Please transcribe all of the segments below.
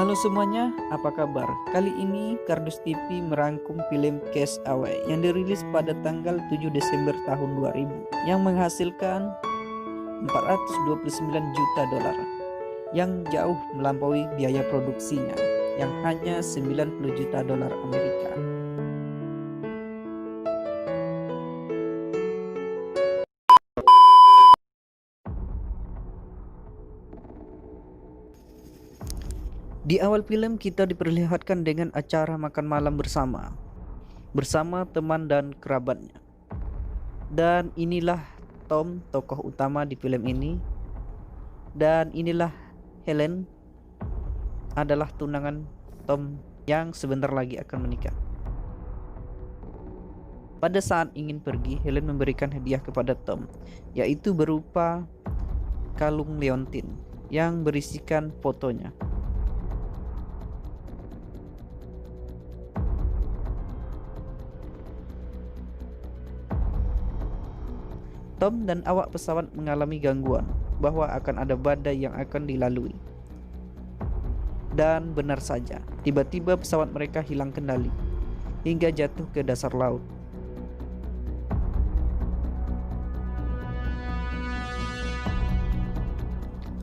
Halo semuanya, apa kabar? Kali ini Kardus TV merangkum film Cash Away yang dirilis pada tanggal 7 Desember tahun 2000 yang menghasilkan 429 juta dolar yang jauh melampaui biaya produksinya yang hanya 90 juta dolar Amerika. Di awal film kita diperlihatkan dengan acara makan malam bersama teman dan kerabatnya. Dan inilah Tom, tokoh utama di film ini. Dan inilah Helen, adalah tunangan Tom yang sebentar lagi akan menikah. Pada saat ingin pergi, Helen memberikan hadiah kepada Tom, yaitu berupa kalung leontin yang berisikan fotonya. Tom dan awak pesawat mengalami gangguan bahwa akan ada badai yang akan dilalui. Dan benar saja, tiba-tiba pesawat mereka hilang kendali hingga jatuh ke dasar laut.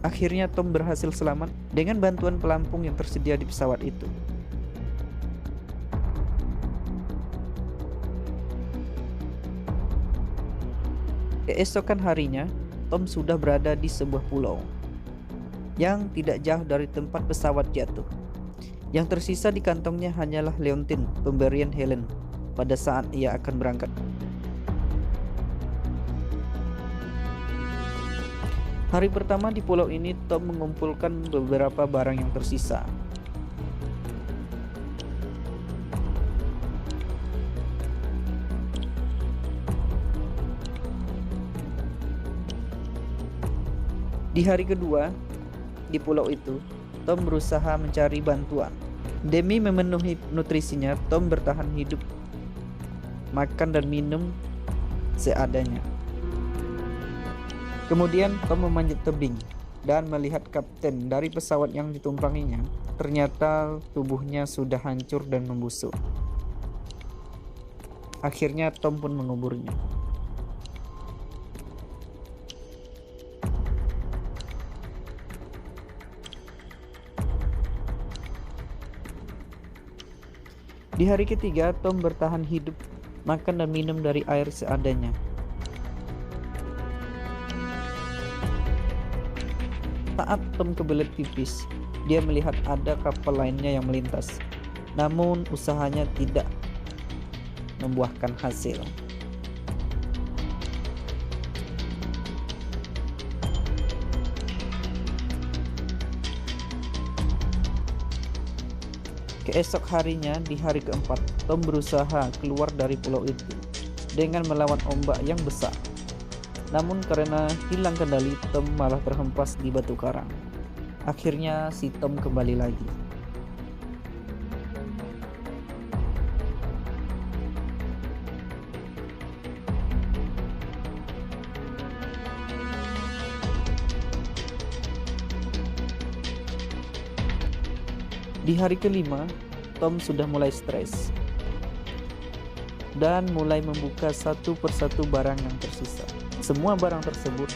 Akhirnya Tom berhasil selamat dengan bantuan pelampung yang tersedia di pesawat itu. Keesokan harinya, Tom sudah berada di sebuah pulau yang tidak jauh dari tempat pesawat jatuh. Yang tersisa di kantongnya hanyalah leontin pemberian Helen pada saat ia akan berangkat. Hari pertama di pulau ini, Tom mengumpulkan beberapa barang yang tersisa. Di hari kedua di pulau itu, Tom berusaha mencari bantuan. Demi memenuhi nutrisinya, Tom bertahan hidup, makan dan minum seadanya. Kemudian Tom memanjat tebing dan melihat kapten dari pesawat yang ditumpanginya. Ternyata tubuhnya sudah hancur dan membusuk. Akhirnya Tom pun menguburnya. Di hari ketiga, Tom bertahan hidup, makan dan minum dari air seadanya. Saat Tom kebelet pipis, dia melihat ada kapal lainnya yang melintas. Namun usahanya tidak membuahkan hasil. Keesok harinya, di hari keempat, Tom berusaha keluar dari pulau itu dengan melawan ombak yang besar. Namun karena hilang kendali, Tom malah terhempas di batu karang. Akhirnya si Tom kembali lagi. Di hari kelima, Tom sudah mulai stres dan mulai membuka satu persatu barang yang tersisa. Semua barang tersebut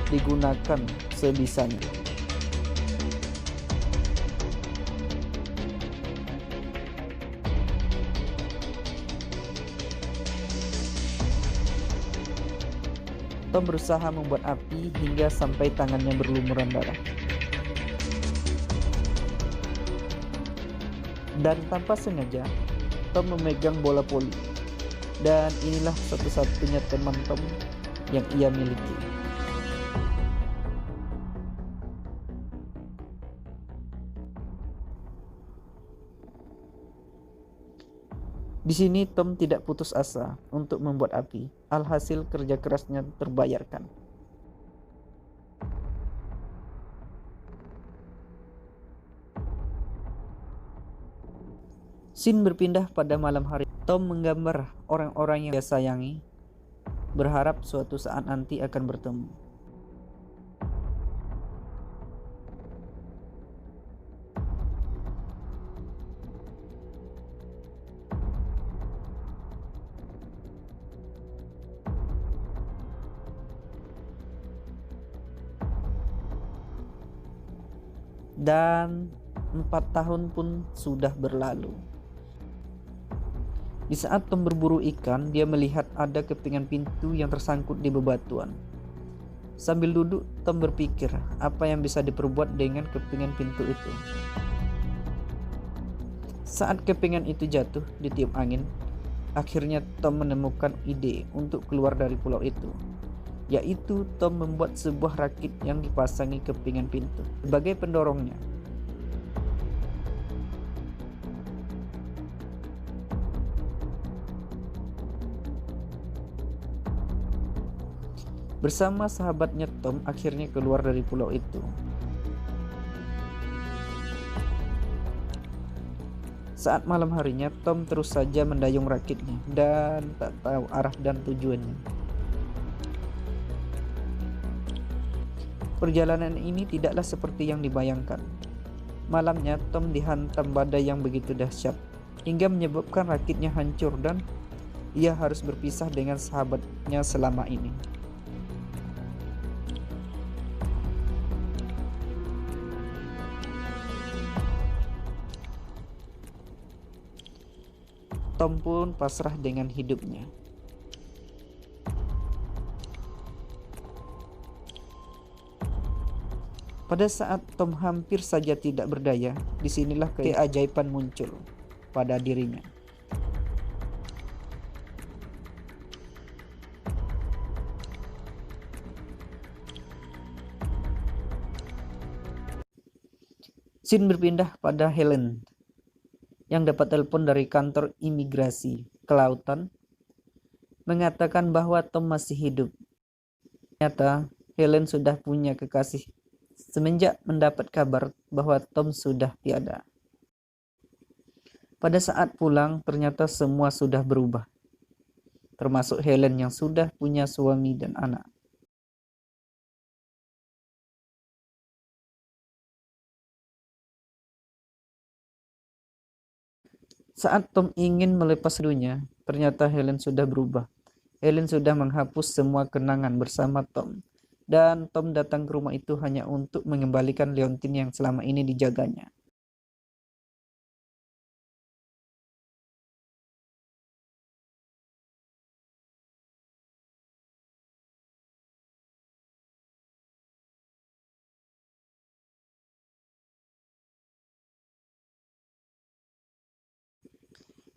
digunakan sebisanya. Tom berusaha membuat api hingga sampai tangannya berlumuran darah. Dan tanpa sengaja, Tom memegang bola voli. Dan inilah satu-satunya teman Tom yang ia miliki. Di sini Tom tidak putus asa untuk membuat api. Alhasil kerja kerasnya terbayarkan. Scene berpindah pada malam hari. Tom menggambar orang-orang yang dia sayangi, berharap suatu saat nanti akan bertemu. Dan 4 tahun pun sudah berlalu. Di saat Tom berburu ikan, dia melihat ada kepingan pintu yang tersangkut di bebatuan. Sambil duduk, Tom berpikir apa yang bisa diperbuat dengan kepingan pintu itu. Saat kepingan itu jatuh ditiup angin, akhirnya Tom menemukan ide untuk keluar dari pulau itu, yaitu Tom membuat sebuah rakit yang dipasangi kepingan pintu sebagai pendorongnya. Bersama sahabatnya Tom akhirnya keluar dari pulau itu. Saat malam harinya, Tom terus saja mendayung rakitnya dan tak tahu arah dan tujuannya. Perjalanan ini tidaklah seperti yang dibayangkan. Malamnya, Tom dihantam badai yang begitu dahsyat hingga menyebabkan rakitnya hancur dan ia harus berpisah dengan sahabatnya selama ini. Tom pun pasrah dengan hidupnya. Pada saat Tom hampir saja tidak berdaya, disinilah keajaiban muncul pada dirinya. Scene berpindah pada Helen yang dapat telepon dari kantor imigrasi kelautan mengatakan bahwa Tom masih hidup. Ternyata Helen sudah punya kekasih semenjak mendapat kabar bahwa Tom sudah tiada. Pada saat pulang, ternyata semua sudah berubah, termasuk Helen yang sudah punya suami dan anak. Saat Tom ingin melepas rindunya, ternyata Helen sudah berubah. Helen sudah menghapus semua kenangan bersama Tom. Dan Tom datang ke rumah itu hanya untuk mengembalikan Leontine yang selama ini dijaganya.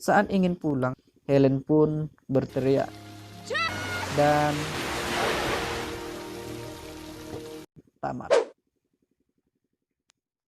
Saat ingin pulang, Helen pun berteriak dan tamat.